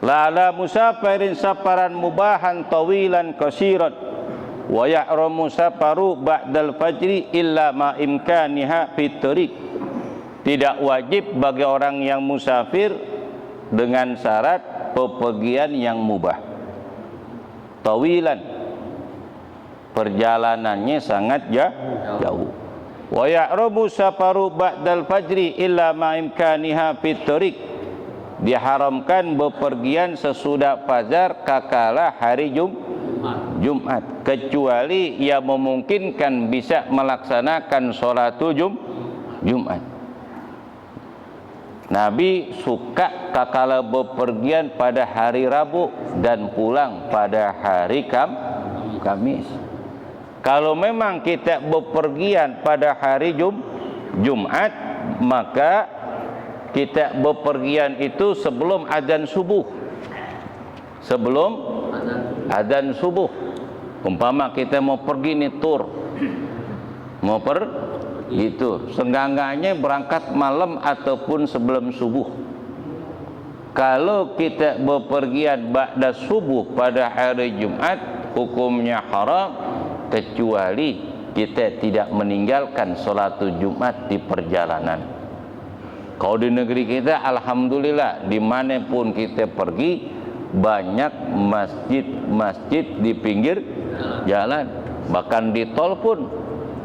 la ala musafirin safaran mubahan tawilan qasiran wa ya'ramu safaru ba'dal fajri illa ma imkaniha fit tariq. Tidak wajib bagi orang yang musafir dengan syarat bepergian yang mubah tawilan, perjalanannya sangat jauh. Wa ya'ramu safaru ba'dal fajri illa ma imkaniha fit tariq. Diharamkan bepergian sesudah fajar kakala hari Jumat, kecuali ia memungkinkan bisa melaksanakan sholatul Jumat. Nabi suka kakala bepergian pada hari Rabu dan pulang pada hari Kamis. Kalau memang kita bepergian pada hari Jumat, maka kita bepergian itu sebelum azan subuh. Sebelum azan subuh. Umpama kita mau pergi nih tur, mau pergi tur, senggangganya berangkat malam ataupun sebelum subuh. Kalau kita bepergian ba'da subuh pada hari Jumat, hukumnya haram, kecuali kita tidak meninggalkan sholatul Jumat di perjalanan. Kalau di negeri kita, alhamdulillah, dimanapun kita pergi, banyak masjid-masjid di pinggir jalan. Bahkan di tol pun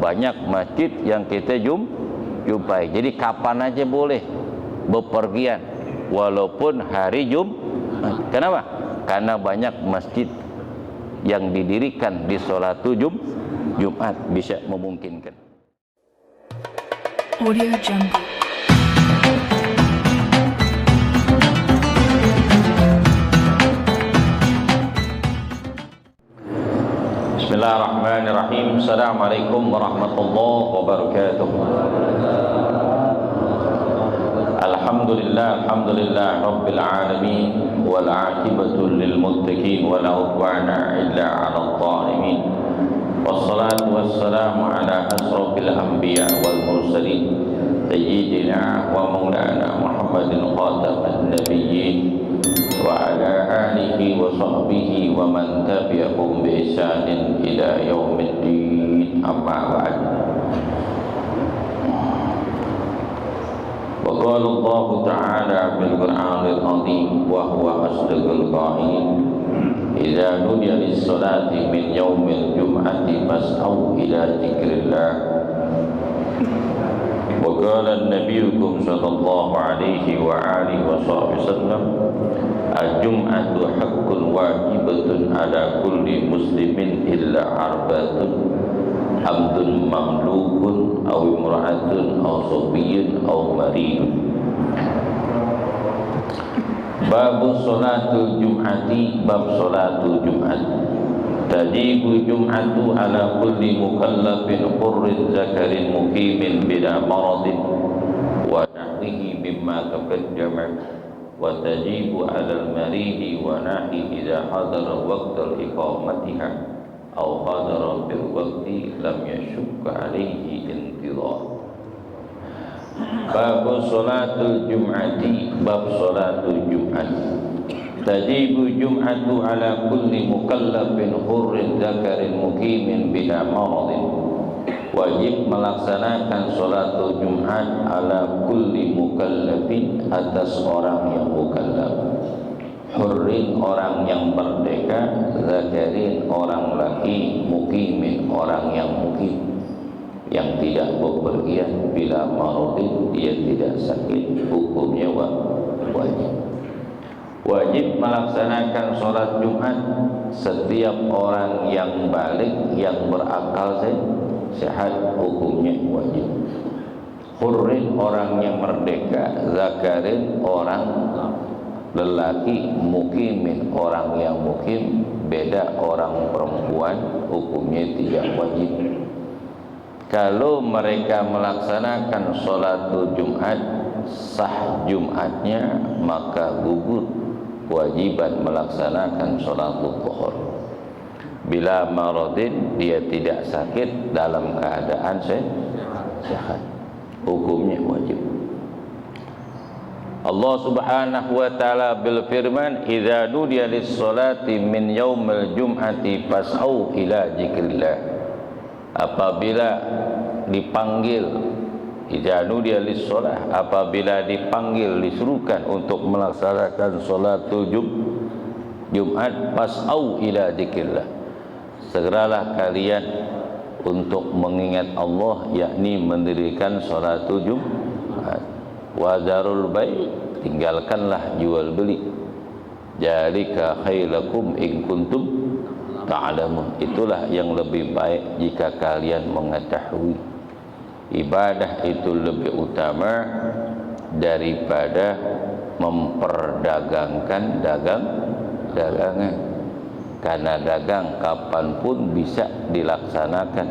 banyak masjid yang kita jumpai. Jadi kapan aja boleh bepergian, walaupun hari Jumat. Kenapa? Karena banyak masjid yang didirikan di sholatul Jumat bisa memungkinkan. Audio Jungle. Bismillahirrahmanirrahim. Assalamualaikum warahmatullahi wabarakatuh. Alhamdulillah rabbil alamin wal 'aqibatu lil muttaqin wa la 'udwana illa 'alal zalimin. Wassalatu wassalamu ala asrofil anbiya wal mursalin sayyidina wa maulana Muhammadin khataman nabiyyin wa ala alihi wa sahbihi wa man tabi'ahum bi ihsanin ila yaumiddin, amma ba'd. Wa qala Allah ta'ala bil Qur'anil azim wa huwa asdaqul qa'ilin idza nudiya lis-salati min yaumil jum'ati fas'au ila dzikrillah. Wa qala an-nabiyyu sallallahu alaihi wa alihi wasallam al-jum'atu haqqun wajibatun ala kulli muslimin illa arba'atun abdun mamlukun aw imra'atun aw sabiyyun aw maridun. Babu sholatul jum'ati, bab sholatul Jumat. Tajibu jum'atu ala kulli mukallafin hurrin zakarin muqimin bila maradin wa nahwihi mimma taqaddama, wa tajibu ala al-maridi wa nahi idza hadara waqtal iqamatiha aw hadara bil waqti lam yashukka alayhi intidhar. Babu sholatul jum'ati, bab sholatul Jumat. Tajibu jum'atu ala kulli mukallafin hurrin zakarin muqimin bila maradin. Wajib melaksanakan sholatul Jumat ala kulli mukallafin, atas orang yang mukallaf, hurrin orang yang merdeka, zakarin orang laki, muqimin orang yang muqim, yang tidak bepergian, bila maradin dia tidak sakit, hukumnya wajib. Wajib melaksanakan sholat Jumat setiap orang yang balik, yang berakal sehat, hukumnya wajib. Hurrin orang yang merdeka, zakarin orang lelaki, muqimin orang yang muqim, beda orang perempuan, hukumnya tidak wajib. Kalau mereka melaksanakan sholatul Jumat, sah Jumatnya, maka gugur kewajiban melaksanakan sholatul zuhur. Bila maradin, dia tidak sakit, dalam keadaan sehat, hukumnya wajib. Allah Subhanahu wa taala berfirman, "Idza nudiya lis-salati min yaumil jum'ati fas'au ila dzikrillah." Apabila dipanggil, idza nudiya lis-shalah, apabila dipanggil, disuruhkan untuk melaksanakan salatul Jumat, fas'au ila dzikrillah. Segeralah kalian untuk mengingat Allah, yakni mendirikan salatul Jumat. Wazarul bai', tinggalkanlah jual beli. Dzalika khailakum in kuntum ta'lamun. Itulah yang lebih baik jika kalian mengetahui. Ibadah itu lebih utama daripada memperdagangkan dagangan. Karena dagang kapanpun bisa dilaksanakan,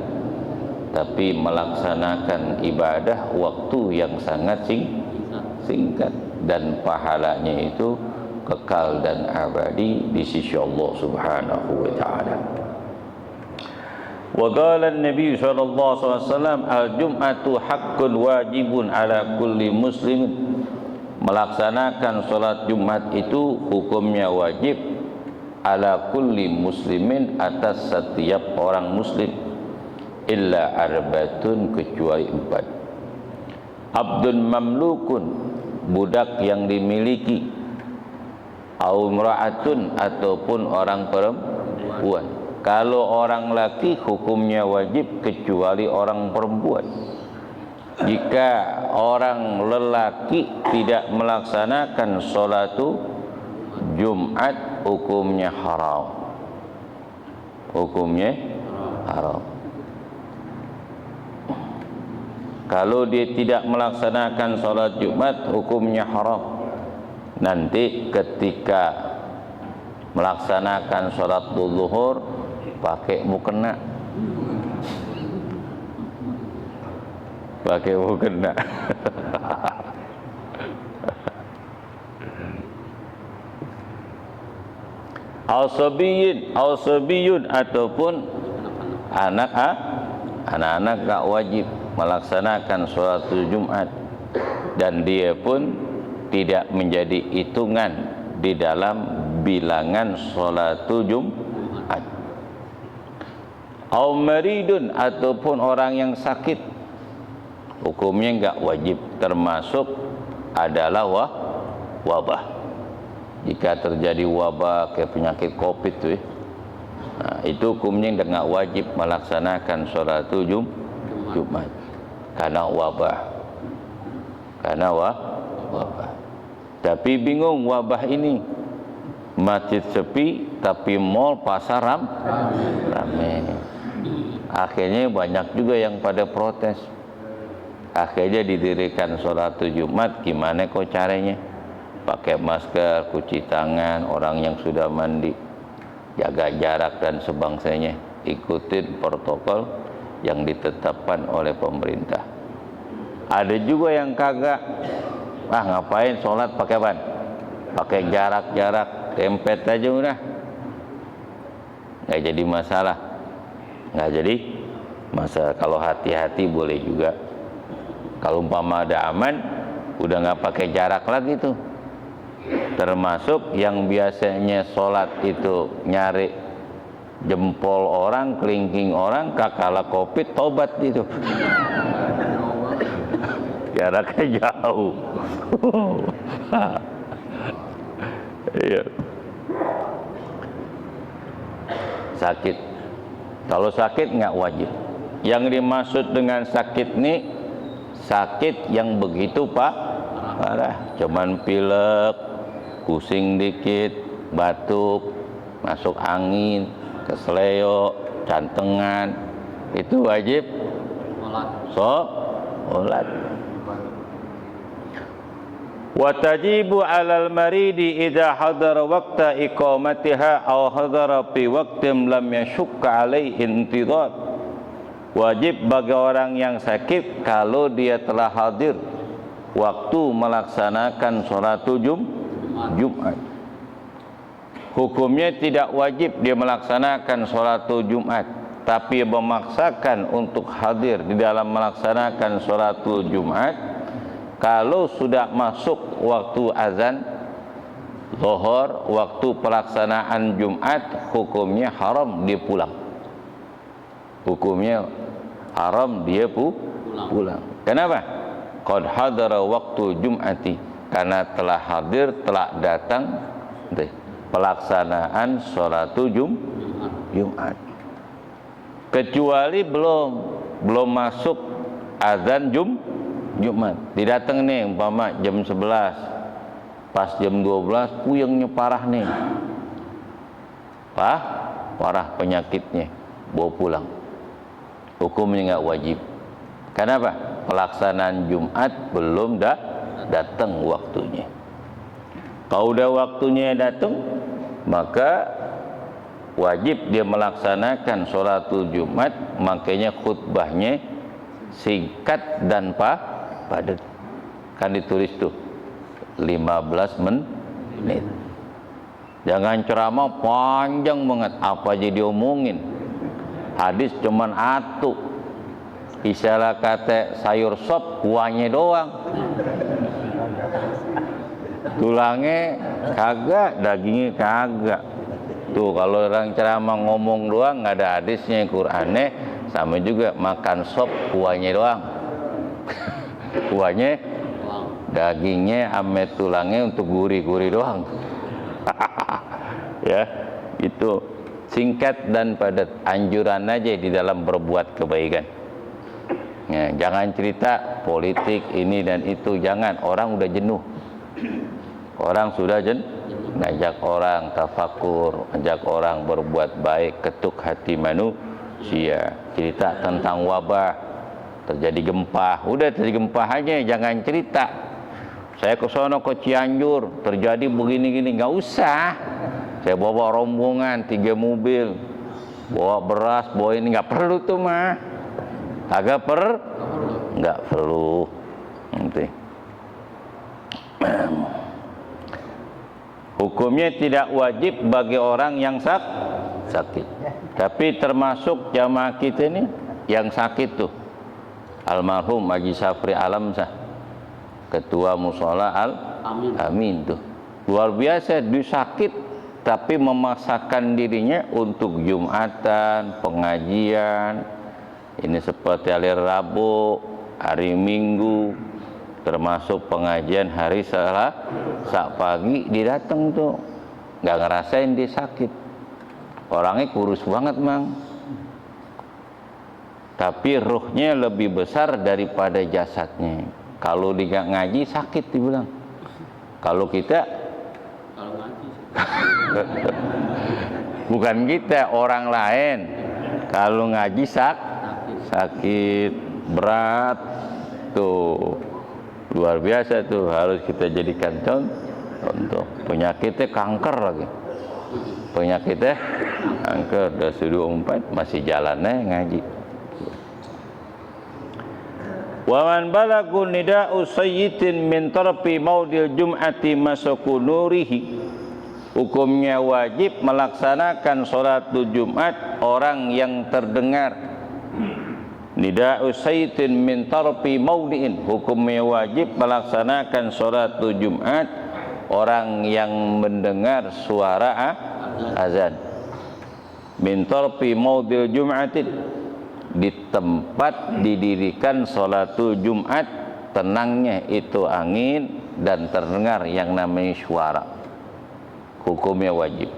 tapi melaksanakan ibadah waktu yang sangat singkat, dan pahalanya itu kekal dan abadi di sisi Allah Subhanahu wa taala. Wa qala an-nabi sallallahu alaihi wasallam, al-jum'atu haqqun wajibun ala kulli muslimin. Melaksanakan salat Jumat itu hukumnya wajib ala kulli muslimin, atas setiap orang muslim, illa arbatun, kecuali 4. Abdun mamlukun, budak yang dimiliki, au imra'atun, ataupun orang perempuan. Kalau orang laki hukumnya wajib kecuali orang perempuan. Jika orang lelaki tidak melaksanakan salatu Jumat, hukumnya haram. Hukumnya haram. Kalau dia tidak melaksanakan salat Jumat, hukumnya haram. Nanti ketika melaksanakan salat zuhur pakai mukena. Pakai mukena. Al-sabiyun, ataupun anak-anak gak wajib melaksanakan sholatul Jumat, dan dia pun tidak menjadi hitungan di dalam bilangan sholatul Jumat. Au maridun, ataupun orang yang sakit, hukumnya enggak wajib, termasuk adalah wabah. Jika terjadi wabah kayak penyakit Covid tuh, nah, itu hukumnya enggak wajib melaksanakan sholatul Jumat. Karena wabah. Tapi bingung wabah ini, masjid sepi tapi mall pasar ramai. Akhirnya banyak juga yang pada protes. Akhirnya didirikan sholatul Jumat. Gimana kok caranya? Pakai masker, cuci tangan, orang yang sudah mandi, jaga jarak dan sebangsanya, ikutin protokol yang ditetapkan oleh pemerintah. Ada juga yang kagak, ngapain sholat pakai ban, pakai jarak-jarak, dempet aja udah, nggak jadi masalah. Kalau hati-hati boleh juga. Kalau umpama ada aman, udah nggak pakai jarak lagi tuh. Termasuk yang biasanya sholat itu nyari jempol orang, kelingking orang, kakala Covid, tobat itu. Jaraknya jauh. Iya. Sakit. Kalau sakit nggak wajib. Yang dimaksud dengan sakit nih, sakit yang begitu parah, cuman pilek, pusing dikit, batuk, masuk angin, kesleo, jantengan, itu wajib sholat. Wa tajibu 'alal maridi idza hadara waqta iqamatiha aw hadara fi waqtin lam yashukka 'alaihi intidhar. Wajib bagi orang yang sakit kalau dia telah hadir waktu melaksanakan sholatul Jumat. Hukumnya tidak wajib dia melaksanakan sholatul Jumat, tapi memaksakan untuk hadir di dalam melaksanakan sholatul Jumat, Kalau sudah masuk waktu azan zuhur, waktu pelaksanaan Jumat, hukumnya haram dia pulang. Hukumnya haram dia pulang. Kenapa? Qad hadara waktu Jum'ati, karena telah hadir, telah datang pelaksanaan sholatul Jumat. Kecuali belum masuk azan Jumat. Didatang nih umpama jam 11. Pas jam 12 puyengnya parah nih. Parah penyakitnya, bawa pulang. Hukumnya enggak wajib. Kenapa? Pelaksanaan Jumat belum datang waktunya. Kalau udah waktunya datang, maka wajib dia melaksanakan sholatul Jumat. Makanya khutbahnya singkat dan padat. Kan ditulis tuh 15 menit. Jangan ceramah panjang banget, apa aja diomongin. Hadis cuman atu. Isalah kata sayur sop, kuahnya doang. Tulangnya kagak, dagingnya kagak. Tuh kalau orang ceramah ngomong doang, nggak ada hadisnya, Qur'annya. Sama juga makan sop, kuahnya doang. Kuahnya, dagingnya ame tulangnya untuk gurih-gurih doang. Ya, itu singkat dan padat. Anjuran aja di dalam berbuat kebaikan. Ya, jangan cerita politik ini dan itu, jangan. Orang udah jenuh. Orang sudah ngajak orang tafakur, ajak orang berbuat baik, ketuk hati manusia. Cerita tentang wabah, terjadi gempa. Udah terjadi gempa aja, jangan cerita. Saya ke sono ke Cianjur, terjadi begini-gini, nggak usah. Saya bawa rombongan 3 mobil, bawa beras, bawa ini, nggak perlu tuh mah. Nggak perlu. Nanti. Hukumnya tidak wajib bagi orang yang sakit. Tapi termasuk jamaah kita ini yang sakit tuh. Almarhum Haji Safri Alamsah, Ketua Mushola Amin tuh. Luar biasa, dia sakit tapi memaksakan dirinya untuk Jumatan, pengajian. Ini seperti hari Rabu, hari Minggu, termasuk pengajian hari Selasa pagi, dia datang tuh, nggak ngerasain dia sakit. Orangnya kurus banget mang, tapi ruhnya lebih besar daripada jasadnya. Kalau dia ngaji sakit dibilang. Kalau kita, bukan kita, orang lain. Kalau ngaji sakit berat tuh, luar biasa tuh, harus kita jadikan contoh. Penyakitnya kanker lagi, penyakitnya kanker, udah sudah 4 masih jalannya ngaji. Wa man balagu nida'u sayyitin min tarfi maudil jum'ati masaku nurihi. Hukumnya wajib melaksanakan sholatul Jumat orang yang terdengar nida'u sayyitin min tarfi maudi'in. Hukumnya wajib melaksanakan sholatul Jumat orang yang mendengar suara azan. Min tarfi maudil jum'atin, di tempat didirikan sholatul Jumat, tenangnya itu angin dan terdengar yang namanya suara. Hukumnya wajib.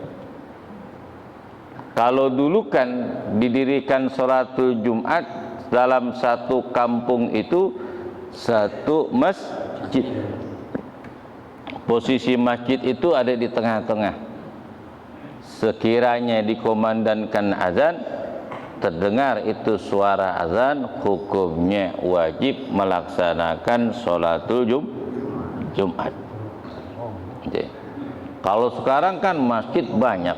Kalau dulu kan didirikan sholatul Jumat dalam satu kampung itu satu masjid. Posisi masjid itu ada di tengah-tengah. Sekiranya dikomandangkan azan, terdengar itu suara azan, hukumnya wajib melaksanakan sholatul Jumat. Kalau sekarang kan masjid banyak,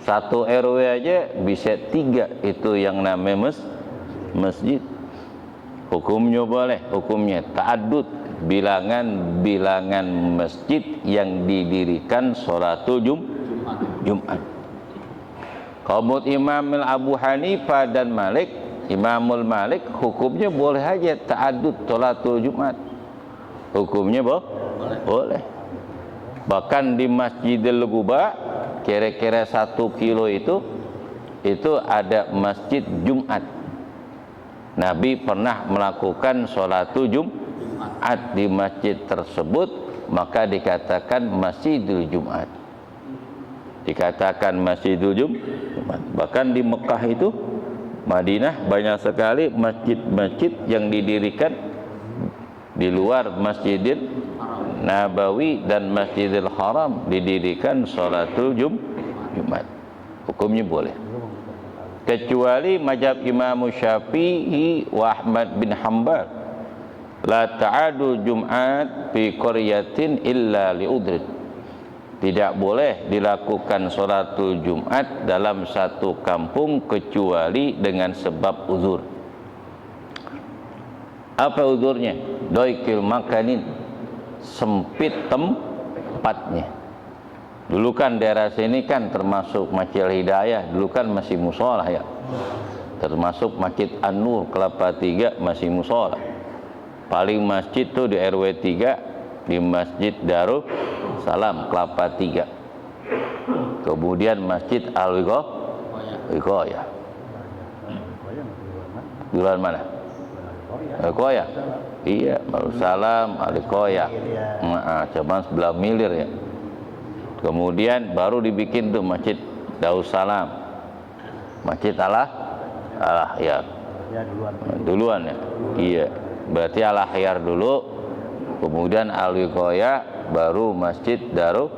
satu RW aja bisa 3 itu yang namanya masjid. Hukumnya boleh, hukumnya ta'addud, bilangan masjid yang didirikan sholatul Jumat. Qaul Imam Abu Hanifah dan Malik, Imamul Malik, hukumnya boleh aja ta'addud sholatul Jumat. hukumnya boleh. Bahkan di Masjidil Quba kira-kira 1 kilo itu ada masjid Jumat. Nabi pernah melakukan sholatul Jumat di masjid tersebut, maka dikatakan Masjidul Jumat. Dikatakan Masjidul Jumat. Bahkan di Mekah itu, Madinah, banyak sekali masjid-masjid yang didirikan di luar Masjidil Nabawi dan Masjidil Haram, didirikan sholatul Jumat. Hukumnya boleh. Kecuali mazhab Imam Syafi'i wa Ahmad bin Hanbal, la ta'adu Jumat fi qaryatin illa li'udrin. Tidak boleh dilakukan sholatul Jumat dalam satu kampung kecuali dengan sebab uzur. Apa uzurnya? Doikil makanin, sempit tempatnya. Dulu kan daerah sini kan termasuk Masjid Hidayah, dulu kan masih musola ya. Termasuk Masjid An-Nur Kelapa 3 masih musola. Paling masjid tuh di RW 3 di Masjid Darul Salam Kelapa 3. Kemudian Masjid Al-Wiqayah. Duluan mana? Al-Wiqayah. Iya, Darussalam, Al-Wiqayah. Cuman 9 miliar ya. Kemudian baru dibikin tuh Masjid Darussalam, Masjid Al-Akhyar. Duluan ya. Iya. Berarti Al-Akhyar dulu, kemudian Al-Wiqayah, baru Masjid Darul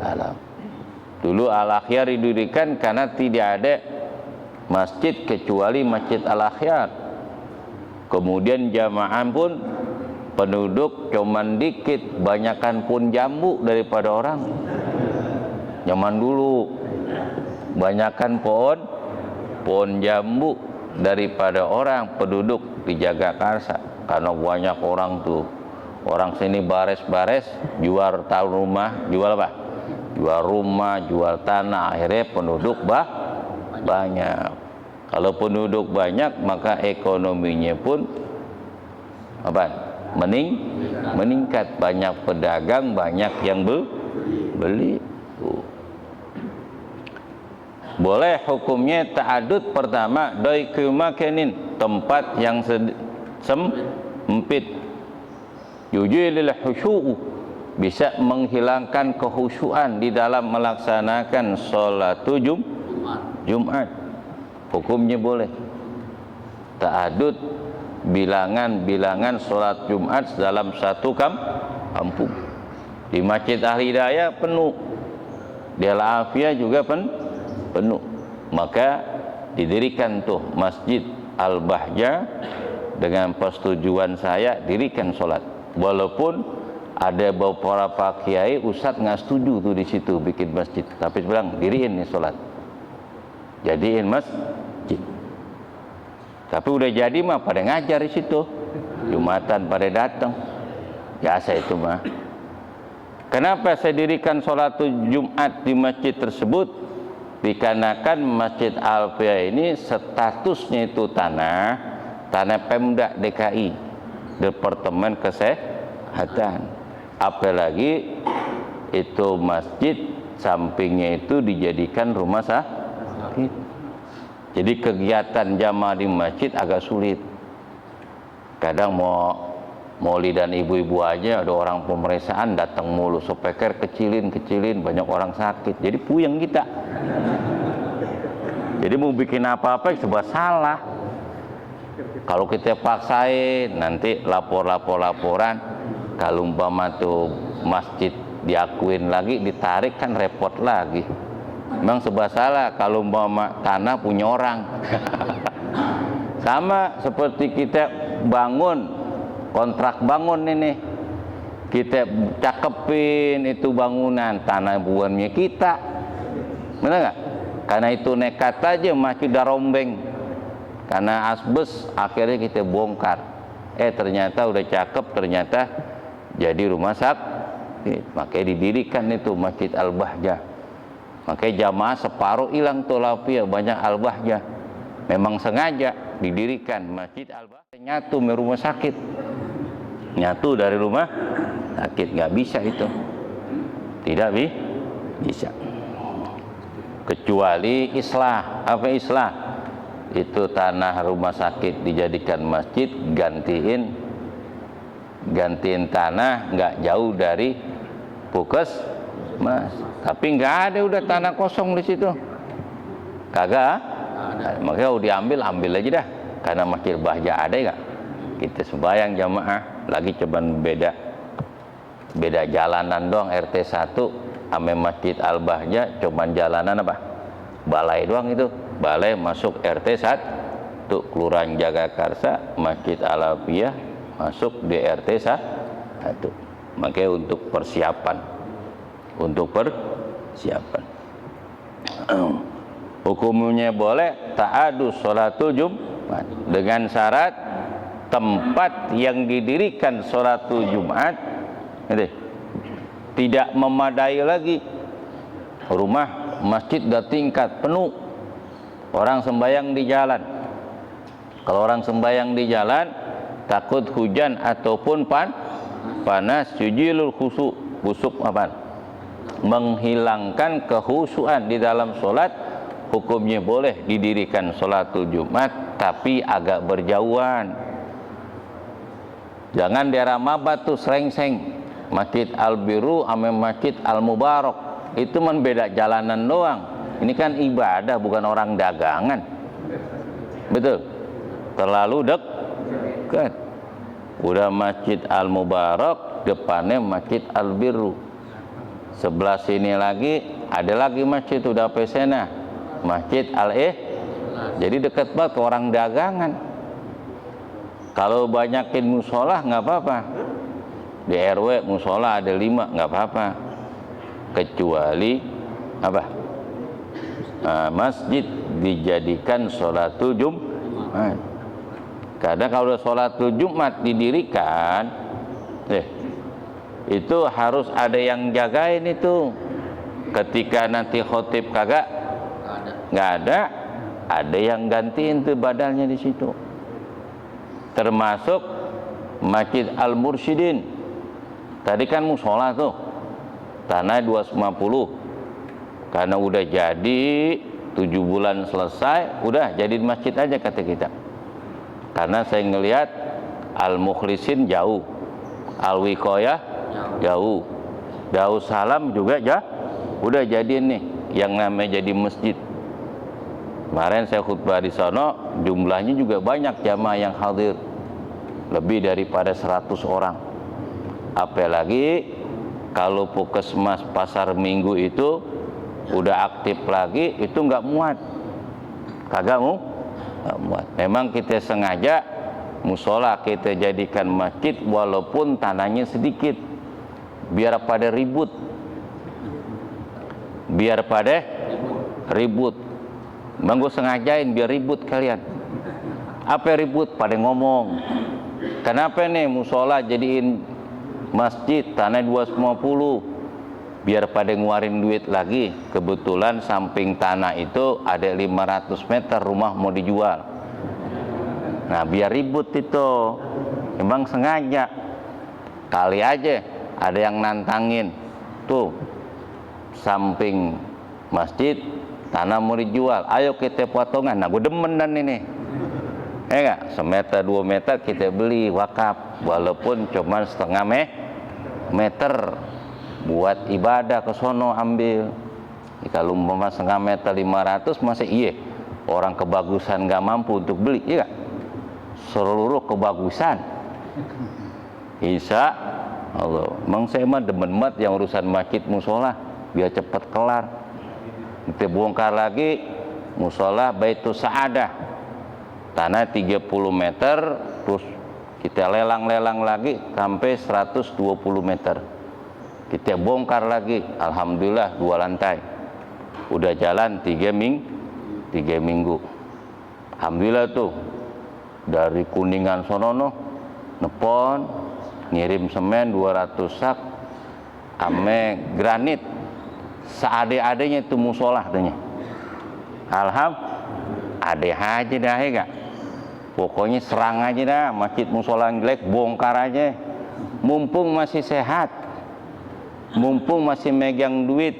Salam. Dulu Al-Akhyar didirikan karena tidak ada masjid kecuali Masjid Al-Akhyar. Kemudian jamaah pun penduduk cuman dikit, banyakan pun jambu daripada orang. Zaman dulu banyakan pohon jambu daripada orang, penduduk di Jagakarsa. Karena banyak orang tuh, orang sini bares-bares, jual rumah, jual apa? Jual rumah, jual tanah, akhirnya penduduk banyak. Kalau penduduk banyak, maka ekonominya pun meningkat, banyak pedagang, banyak yang beli. Boleh hukumnya ta'adud. Pertama, doikul makanin, tempat yang sempit. Yujilil khusyu'u, bisa menghilangkan kekhusyuan di dalam melaksanakan sholatul Jumat. Hukumnya boleh. Ta'adud bilangan sholat Jumat dalam satu kampung. Di Masjid Al-Hidayah penuh, di Al-Afiyah juga penuh. Maka didirikan tuh Masjid Al-Bahjah, dengan persetujuan saya dirikan sholat. Walaupun ada beberapa kiai ustadz nggak setuju tuh di situ bikin masjid, tapi bilang diriin nih sholat, jadiin masjid. Tapi udah jadi mah pada ngajar di situ, Jumatan pada datang, biasa itu mah. Kenapa saya dirikan sholat Jumat di masjid tersebut? Dikarenakan Masjid Al-Afiyah ini statusnya itu tanah Pemda DKI, Departemen Kesehatan. Apalagi itu masjid sampingnya itu dijadikan rumah sakit. Jadi kegiatan jamaah di masjid agak sulit. Kadang mau dan ibu-ibu aja ada orang pemeriksaan datang mulu, speaker kecilin, banyak orang sakit. Jadi puyeng kita. Jadi mau bikin apa-apa serba salah. Kalau kita paksain nanti laporan. Kalau umpama tuh masjid diakuin lagi, ditarik kan repot lagi. Memang serba salah kalau umpama tanah punya orang. Sama seperti kita bangun, kontrak bangun ini, kita cakepin itu bangunan, tanah buannya kita, benar nggak? Karena itu nekat aja masih darombeng, karena asbes, akhirnya kita bongkar. Ternyata udah cakep, ternyata jadi rumah sakit. Makanya didirikan itu Masjid Al-Bahjah. Makanya jamaah separuh hilang tuh Al-Afiyah, banyak Al-Bahjah. Memang sengaja didirikan Masjid Al-Bahjah nyatu rumah sakit. nyatu dari rumah sakit, nggak bisa itu, tidak bisa. Kecuali islah. Apa islah? Itu tanah rumah sakit dijadikan masjid, gantiin tanah nggak jauh dari puskesmas. Tapi nggak ada udah tanah kosong di situ, kagak. Makanya diambil aja dah, karena Masjid Bahja ada nggak? Kita sembahyang jamaah, lagi cuman beda jalanan doang. RT 1 ame Masjid Al Bahja cuman jalanan apa? Balai doang itu. Balai masuk RT 1, Kelurahan Jagakarsa, Masjid Al Afiyah masuk di RT 1. Makanya untuk persiapan. Hukumnya boleh ta'adu sholatul Jumat dengan syarat tempat yang didirikan sholatul Jumat tidak memadai lagi. Rumah masjid udah tingkat penuh, orang sembahyang di jalan. Kalau orang sembahyang di jalan takut hujan ataupun panas, yujilul khusuk apa? Menghilangkan kehusuan di dalam sholat. Hukumnya boleh didirikan sholatul Jumat, tapi agak berjauhan. Jangan daerah Mabat tuh serengseng. Masjid Al-Biru sama Masjid Al-Mubarak itu man beda jalanan doang. Ini kan ibadah, bukan orang dagangan. Betul? Terlalu dekat. Udah Masjid Al-Mubarak, depannya Masjid Al-Biru. Sebelah sini lagi ada lagi masjid udah pesena, Masjid Jadi dekat banget ke orang dagangan. Kalau banyakin musola nggak apa-apa. Di RW musola ada 5 nggak apa-apa. Kecuali apa? Masjid dijadikan sholatul Jumat. Karena kalau sholatul Jumat didirikan, itu harus ada yang jagain itu. Ketika nanti khotib kagak, nggak ada yang gantiin tuh badalnya di situ. Termasuk Masjid Al-Mursyidin. Tadi kan musola tuh, tanah 250. Karena udah jadi 7 bulan selesai, udah jadi masjid aja kata kita. Karena saya ngelihat Al-Mukhlisin jauh, Al-Wiqayah jauh, Darussalam juga udah jadi nih yang namanya jadi masjid. Kemarin saya khutbah di sono, jumlahnya juga banyak jamaah yang hadir, lebih daripada 100 orang. Apalagi kalau puskesmas pasar minggu itu udah aktif lagi, itu nggak muat, kagak muat. Memang kita sengaja musola kita jadikan masjid walaupun tanahnya sedikit, biar pada ribut. Bang, gue sengajain biar ribut kalian. Apa ribut? Pada ngomong, kenapa nih musola jadiin masjid tanah 250? Biar pada ngeluarin duit lagi. Kebetulan samping tanah itu ada 500 meter rumah mau dijual. Nah, biar ribut itu. Emang sengaja. Kali aja ada yang nantangin tuh, samping masjid tanah mau dijual, ayo kita potongan. Nah, gue demen dan ini, enggak, semeter 2 meter kita beli wakaf, walaupun cuma setengah meter, buat ibadah ke sono ambil. Kalau umpama setengah meter 500 masih orang kebagusan nggak mampu untuk beli, iya gak? Seluruh kebagusan, insya Allah. Emang saya mah demen banget yang urusan masjid musola, biar cepet kelar. Kita bongkar lagi musola Baitus Sa'adah, tanah 30 meter, terus kita lelang-lelang lagi sampai 120 meter. Kita bongkar lagi, alhamdulillah 2 lantai. Udah jalan 3 minggu. Alhamdulillah tuh, dari Kuningan sonono nepon ngirim semen 200 sak ame granit. Seade-adenya itu musolah katanya. Alhamdulillah, ade aja dah ya gak? Pokoknya serang aja dah, masjid musola jelek bongkar aja. mumpung masih sehat, mumpung masih megang duit,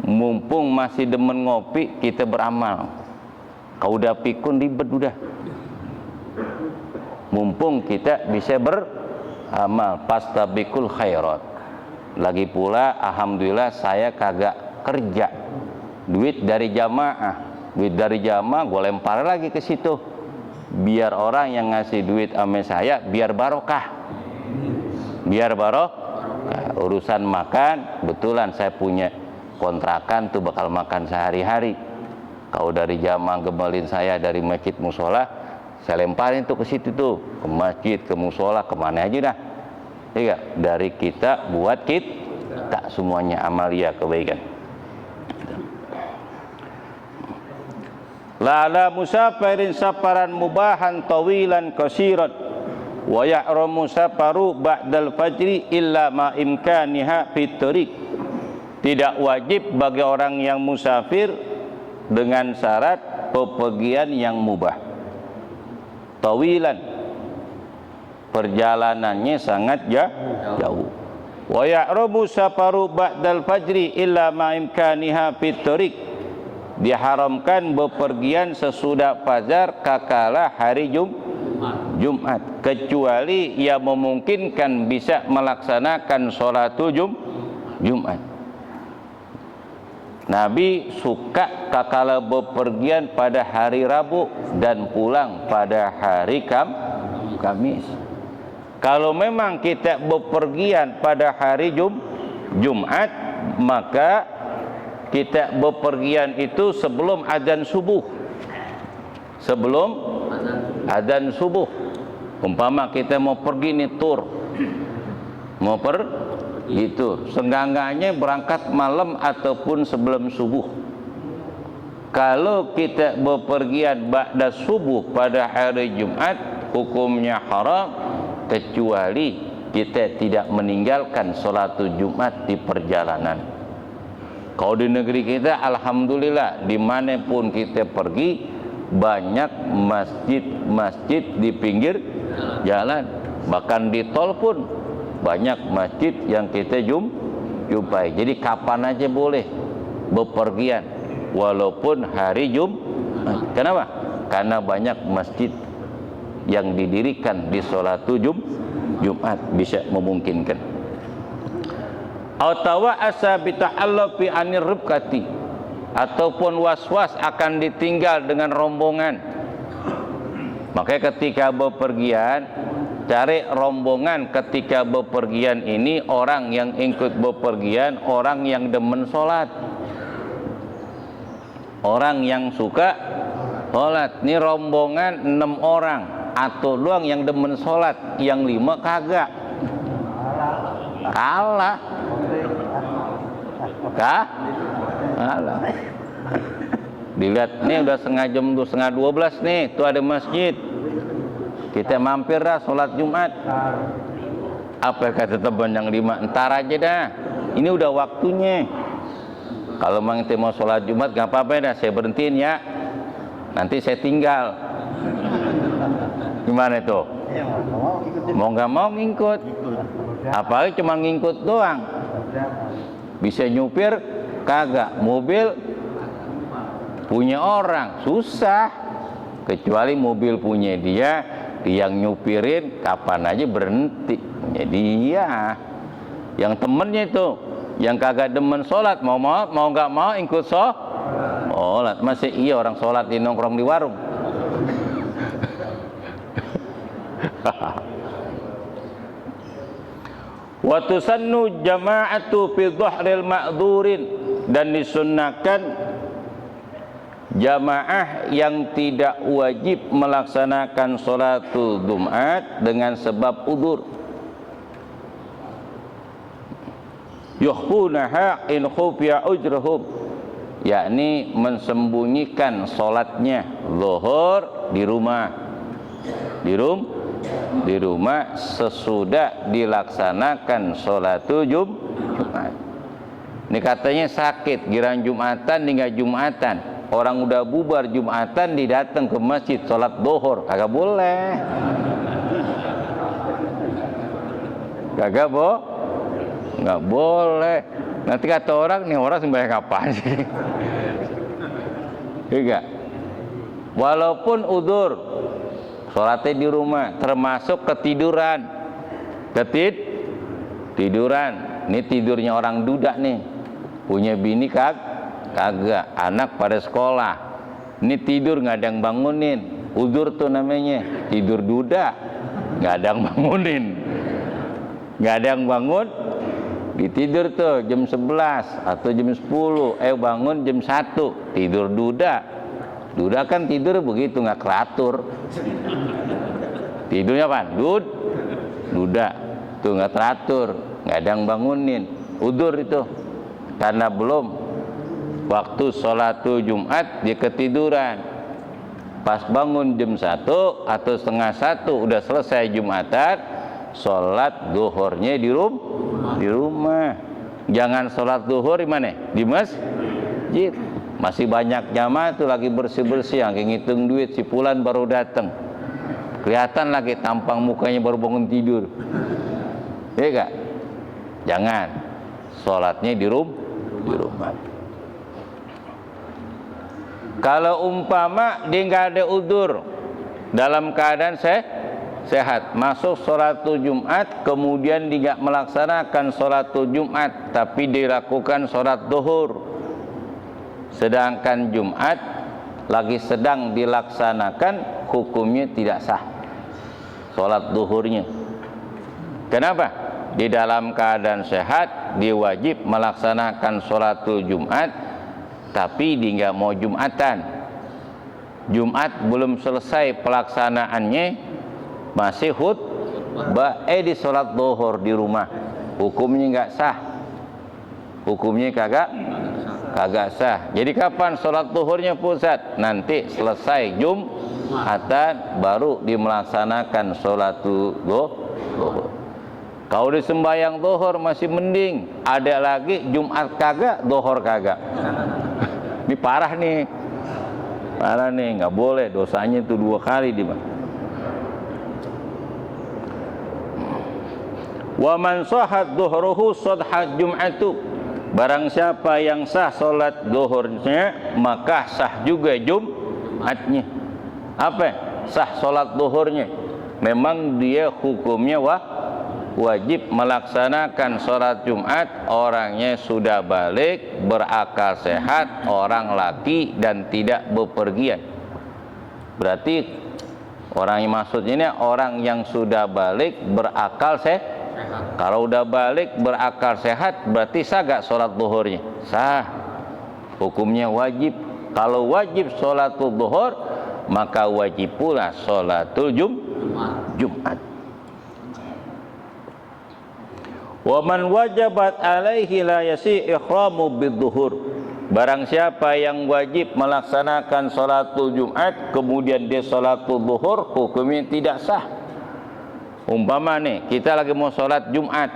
mumpung masih demen ngopi, kita beramal. Kau udah pikun ribet udah. Mumpung kita bisa beramal, pastabikul khairat. Lagi pula alhamdulillah saya kagak kerja. Duit dari jamaah, gue lempar lagi ke situ. Biar orang yang ngasih duit sama saya biar barokah. Biar barokah. Urusan makan, betulan saya punya kontrakan tuh bakal makan sehari-hari. Kalau dari jamaah gemalin saya dari masjid musola, saya lemparin tuh ke situ tuh, ke masjid, ke musola, kemana aja dah. Iya, dari kita buat kita semuanya amalia kebaikan. La ala musafirin safaran mubahan tawilan qasiran wa ya'ramu safaru ba'dal fajri illa ma imkaniha fit tariq. Tidak wajib bagi orang yang musafir dengan syarat bepergian yang mubah. Tawilan, perjalanannya sangat jauh. Wa ya'ramu safaru ba'dal fajri illa ma imkaniha fit tariq. Diharamkan bepergian sesudah fajar kakala hari Jumat, kecuali ia memungkinkan bisa melaksanakan sholatul Jumat. Nabi suka kakala bepergian pada hari Rabu dan pulang pada hari Kamis. Kalau memang kita bepergian pada hari Jumat, maka kita bepergian itu sebelum adzan subuh. Sebelum adzan subuh. Umpama kita mau pergi nih tur, mau pergi tur, senggangganya berangkat malam ataupun sebelum subuh. Kalau kita bepergian ba'da subuh pada hari Jumat, hukumnya haram, kecuali kita tidak meninggalkan sholatul Jumat di perjalanan. Kalau di negeri kita alhamdulillah dimanapun kita pergi banyak masjid-masjid di pinggir jalan, bahkan di tol pun banyak masjid yang kita jumpai. Jadi kapan aja boleh bepergian walaupun hari Jumat. Kenapa? Karena banyak masjid yang didirikan di sholatul Jumat bisa memungkinkan. Atawa asa bita'allufi anir ribqati, ataupun was-was akan ditinggal dengan rombongan. Makanya ketika bepergian, cari rombongan ketika bepergian ini, orang yang ikut bepergian, orang yang demen sholat, orang yang suka sholat. Ini rombongan 6 orang, atau doang yang demen sholat, yang 5 kagak. Kalah. Dilihat nih udah setengah jam, setengah 12 nih, tuh ada masjid, kita mampir dah sholat Jumat. Apa kata teman yang 5, entar aja dah, ini udah waktunya. Kalau memang kita mau sholat Jumat gak apa-apa dah, saya berhentiin ya, nanti saya tinggal. Gimana itu? Mau gak mau ngikut, apalagi cuma ngikut doang. Bisa nyupir kagak, mobil punya orang susah, kecuali mobil punya dia, yang nyupirin kapan aja berhenti. Jadi ya, yang temennya itu, yang kagak demen sholat, mau nggak mau ikut sholat. Masih iya orang sholat di nongkrong di warung. Wa tusannu jama'atu fi dhahril ma'dzurin, dan disunnahkan jamaah yang tidak wajib melaksanakan sholatul Jumat dengan sebab udzur. Yukhfunaha in khufiya ujruhum, yakni mensembunyikan sholatnya zuhur di rumah sesudah dilaksanakan sholatul Jumat. Ini katanya sakit, giran Jumatan hingga Jumatan, orang udah bubar Jumatan didatang ke masjid sholat zuhur, kagak boleh. Kagak nggak boleh. Nanti kata orang, nih orang sembahyang apaan sih? Enggak. Walaupun udzur, sholatnya di rumah, termasuk ketiduran. Tiduran. Ini tidurnya orang duda nih. Punya bini kagak, anak pada sekolah. Ini tidur nggak ada yang bangunin. Udzur tuh namanya, tidur duda, nggak ada yang bangunin. Nggak ada yang bangun, ditidur tuh jam 11 atau jam 10, bangun jam 1, tidur duda. Duda kan tidur begitu, nggak teratur. Tidurnya apa? Duda. Tuh nggak teratur, nggak ada yang bangunin. Udzur itu. Karena belum waktu sholatul Jumat dia ketiduran. Pas bangun jam 1 atau setengah 1 udah selesai Jumatan, sholat duhurnya di rumah. Jangan sholat duhur di mana? Di masjid. Masih banyak jamaah tuh lagi bersih-bersih, yang ngitung duit, si fulan baru datang. Kelihatan lagi tampang mukanya baru bangun tidur. Iya gak? Jangan. Sholatnya di rumah. Kalau umpama dia nggak ada udzur, dalam keadaan sehat, masuk sholatul Jumat, kemudian dia nggak melaksanakan sholatul Jumat, tapi dilakukan sholat duhur, sedangkan Jumat lagi sedang dilaksanakan, hukumnya tidak sah sholat duhurnya. Kenapa? Di dalam keadaan sehat, dia wajib melaksanakan sholatul Jumat, tapi dia nggak mau Jumatan. Jumat belum selesai pelaksanaannya, masih di sholat duhur di rumah, hukumnya nggak sah. Hukumnya kagak sah. Jadi kapan sholat duhurnya pusat? Nanti selesai Jumatan baru dimelaksanakan sholatul duhur. Kalau di sembahyang duhur masih mending, ada lagi Jumat kagak, duhur kagak. Ini parah nih, nggak boleh, dosanya itu 2 kali di. Wa man shahat duhruhu shadhat Jum'atu. Barang siapa yang sah sholat duhurnya, maka sah juga Jumatnya. Apa? Sah sholat duhurnya. Memang dia hukumnya wajib melaksanakan sholat Jumat, orangnya sudah balik, berakal sehat, orang laki dan tidak bepergian. Berarti orang yang maksudnya ini orang yang sudah balik, berakal sehat. Kalau udah balik, berakal sehat, berarti sah gak sholat duhurnya? Sah. Hukumnya wajib. Kalau wajib sholatul duhur, maka wajib pula sholatul Jumat. Wa man wajabat alaihi la yasi ikhramu bidzuhur. Barang siapa yang wajib melaksanakan sholatul Jumat, kemudian dia sholatul duhur, hukumnya tidak sah. Umpama nih, kita lagi mau sholat Jumat,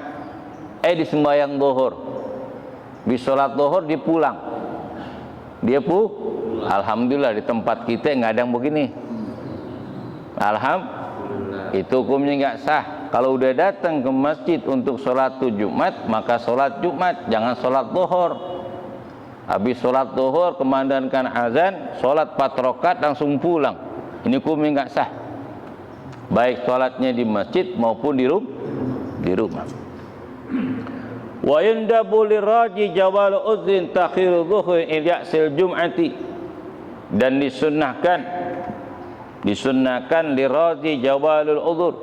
di sembahyang duhur, di sholat duhur dia pulang. Alhamdulillah di tempat kita nggak ada yang begini. Alhamdulillah, itu hukumnya nggak sah. Kalau udah datang ke masjid untuk sholat Jumat, maka sholat Jumat, jangan sholat duhur. Habis sholat duhur, kumandangkan azan, sholat 4 rakaat langsung pulang. Ini hukumnya nggak sah. Baik sholatnya di masjid maupun di rumah. Wa yandabu liraji jawal udzin takhiru dhuhri ilyasil jum'ati. Dan disunnahkan liraji jawalul udzur,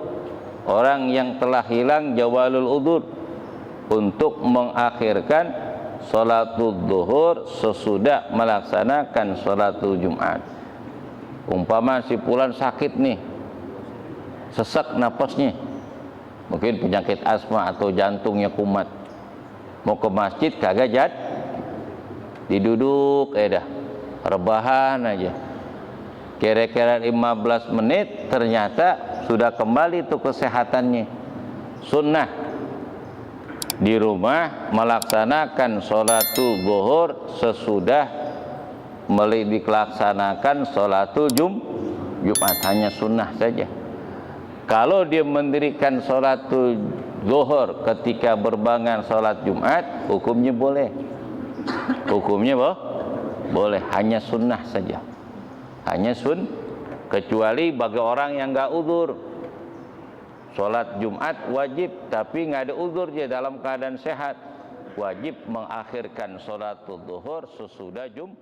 orang yang telah hilang jawalul udzur, untuk mengakhirkan sholatul duhur sesudah melaksanakan sholatul Jumat. Umpama si fulan sakit nih, sesak napasnya, mungkin penyakit asma atau jantungnya kumat, mau ke masjid kagak diduduk dah, rebahan aja, kira-kira 15 menit ternyata sudah kembali tuh kesehatannya. Sunnah di rumah melaksanakan sholatul zuhur sesudah dilaksanakan sholatul Jumat, hanya sunnah saja. Kalau dia mendirikan sholatul zuhur ketika berbarengan salat Jumat, hukumnya boleh. Hukumnya boleh, hanya sunnah saja. Hanya kecuali bagi orang yang enggak uzur. Salat Jumat wajib tapi enggak ada uzur dia dalam keadaan sehat. Wajib mengakhirkan salatul zuhur sesudah Jumat.